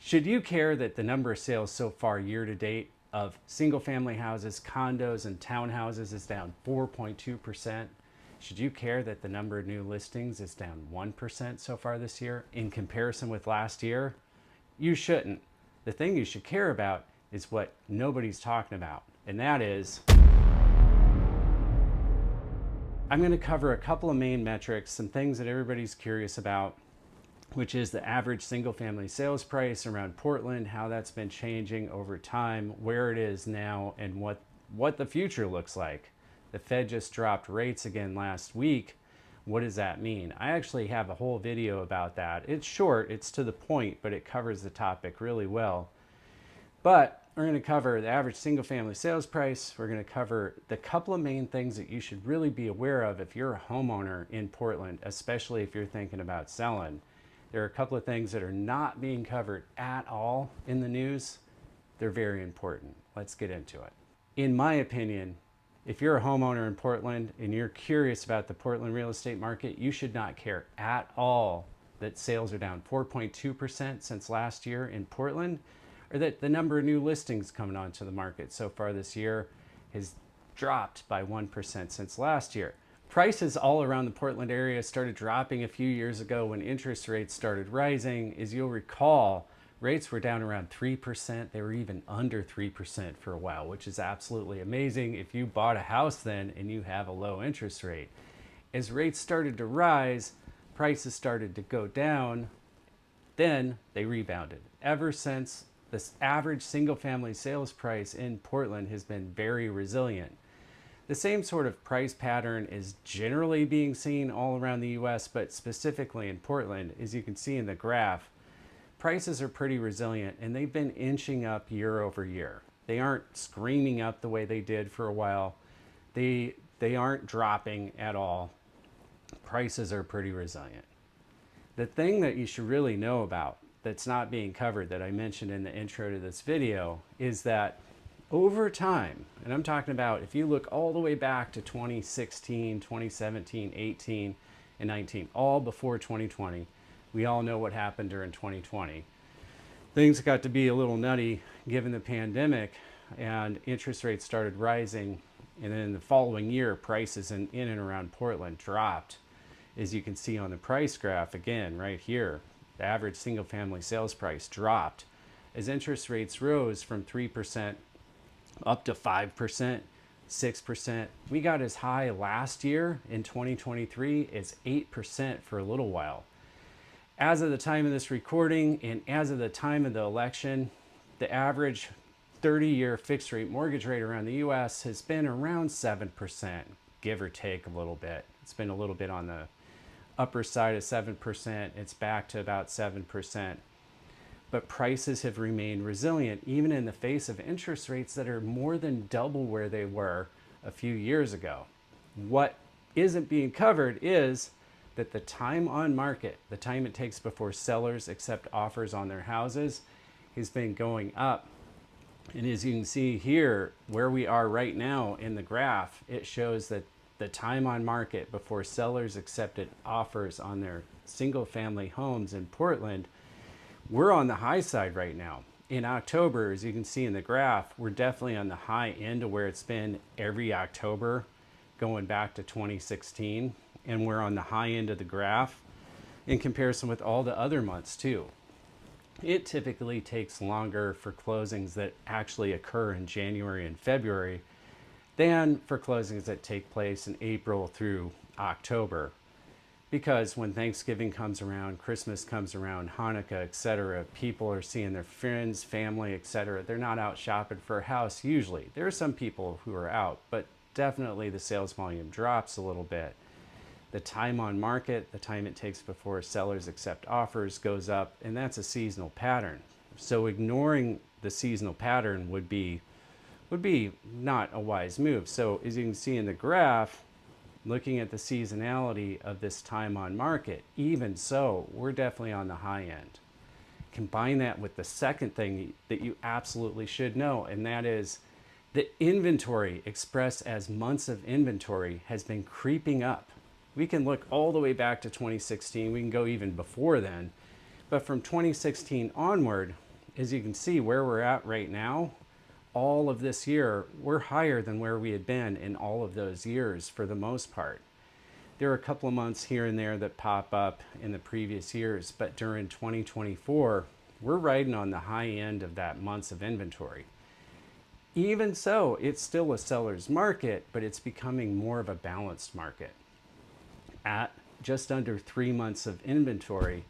Should you care that the number of sales so far year to date of single family houses, condos, and townhouses is down 4.2%? Should you care that the number of new listings is down 1% so far this year in comparison with last year? You shouldn't. The thing you should care about is what nobody's talking about, and that is I'm going to cover a couple of main metrics, some things that everybody's curious about, which is the average single family sales price around Portland, how that's been changing over time, where it is now, and what the future looks like. The Fed just dropped rates again last week. What does that mean? I actually have a whole video about that. It's short, it's to the point, but it covers the topic really well. But we're going to cover the average single family sales price. We're going to cover the couple of main things that you should really be aware of if you're a homeowner in Portland, especially if you're thinking about selling. There are a couple of things that are not being covered at all in the news. They're very important. Let's get into it. In my opinion, if you're a homeowner in Portland and you're curious about the Portland real estate market, you should not care at all that sales are down 4.2% since last year in Portland, or that the number of new listings coming onto the market so far this year has dropped by 1% since last year. Prices all around the Portland area started dropping a few years ago when interest rates started rising. As you'll recall, rates were down around 3%. They were even under 3% for a while, which is absolutely amazing if you bought a house then and you have a low interest rate. As rates started to rise, prices started to go down, then they rebounded. Ever since, this average single family sales price in Portland has been very resilient. The same sort of price pattern is generally being seen all around the US, but specifically in Portland, as you can see in the graph, prices are pretty resilient and they've been inching up year over year. They aren't screaming up the way they did for a while. They aren't dropping at all. Prices are pretty resilient. The thing that you should really know about that's not being covered that I mentioned in the intro to this video is that over time, and I'm talking about if you look all the way back to 2016, 2017, 18, and 19, all before 2020, we all know what happened during 2020. Things got to be a little nutty given the pandemic and interest rates started rising. And then the following year, prices in and around Portland dropped. As you can see on the price graph, again, right here, the average single family sales price dropped. As interest rates rose from 3% up to 5%, 6%. We got as high last year in 2023 as 8% for a little while. As of the time of this recording and as of the time of the election, the average 30-year fixed rate mortgage rate around the US has been around 7%, give or take a little bit. It's been a little bit on the upper side of 7%. It's back to about 7%. But prices have remained resilient even in the face of interest rates that are more than double where they were a few years ago. What isn't being covered is that the time on market, the time it takes before sellers accept offers on their houses, has been going up. And as you can see here, where we are right now in the graph, it shows that the time on market before sellers accepted offers on their single family homes in Portland, we're on the high side right now. In October, as you can see in the graph, we're definitely on the high end of where it's been every October going back to 2016. And we're on the high end of the graph in comparison with all the other months too. It typically takes longer for closings that actually occur in January and February than for closings that take place in April through October. Because when Thanksgiving comes around, Christmas comes around, Hanukkah, etc., people are seeing their friends, family, etc. They're not out shopping for a house usually. There are some people who are out, but definitely the sales volume drops a little bit. The time on market, the time it takes before sellers accept offers goes up, and that's a seasonal pattern. So ignoring the seasonal pattern would be not a wise move. So as you can see in the graph, looking at the seasonality of this time on market, even so, we're definitely on the high end. Combine that with the second thing that you absolutely should know, and that is the inventory expressed as months of inventory has been creeping up. We can look all the way back to 2016. We can go even before then. But from 2016 onward, as you can see where we're at right now, all of this year, we're higher than where we had been in all of those years for the most part. There are a couple of months here and there that pop up in the previous years, but during 2024, we're riding on the high end of that months of inventory. Even so, it's still a seller's market, but it's becoming more of a balanced market. At just under 3 months of inventory,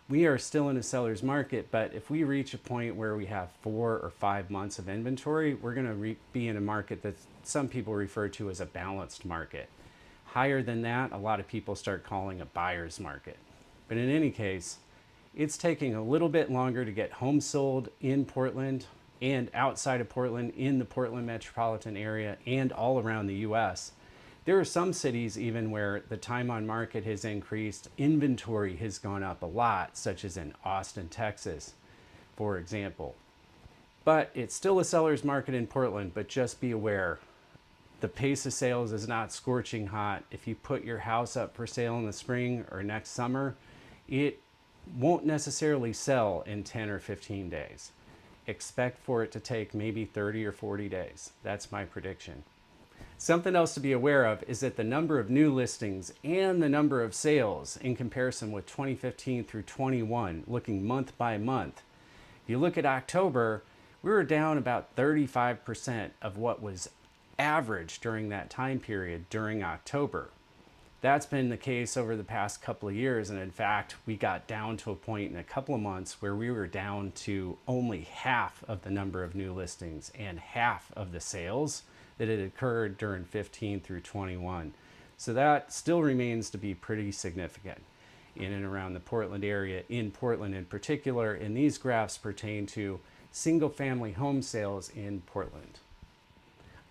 we are still in a seller's market, but if we reach a point where we have 4 or 5 months of inventory, we're going to be in a market that some people refer to as a balanced market. Higher than that, a lot of people start calling a buyer's market. But in any case, it's taking a little bit longer to get homes sold in Portland and outside of Portland, in the Portland metropolitan area and all around the US. There are some cities even where the time on market has increased, inventory has gone up a lot, such as in Austin, Texas, for example. But it's still a seller's market in Portland, but just be aware, the pace of sales is not scorching hot. If you put your house up for sale in the spring or next summer, it won't necessarily sell in 10 or 15 days. Expect for it to take maybe 30 or 40 days. That's my prediction. Something else to be aware of is that the number of new listings and the number of sales in comparison with 2015 through 21, looking month by month. If you look at October, we were down about 35% of what was average during that time period during October. That's been the case over the past couple of years, and in fact, we got down to a point in a couple of months where we were down to only half of the number of new listings and half of the sales that had occurred during 15 through 21. So that still remains to be pretty significant in and around the Portland area, in Portland in particular, and these graphs pertain to single-family home sales in Portland.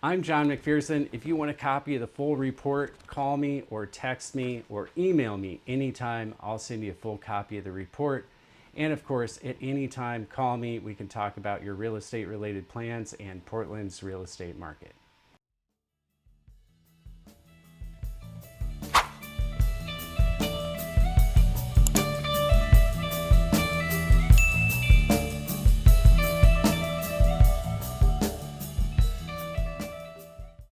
I'm John McPherson. If you want a copy of the full report, call me or text me or email me anytime. I'll send you a full copy of the report. And of course, at any time, call me. We can talk about your real estate related plans and Portland's real estate market.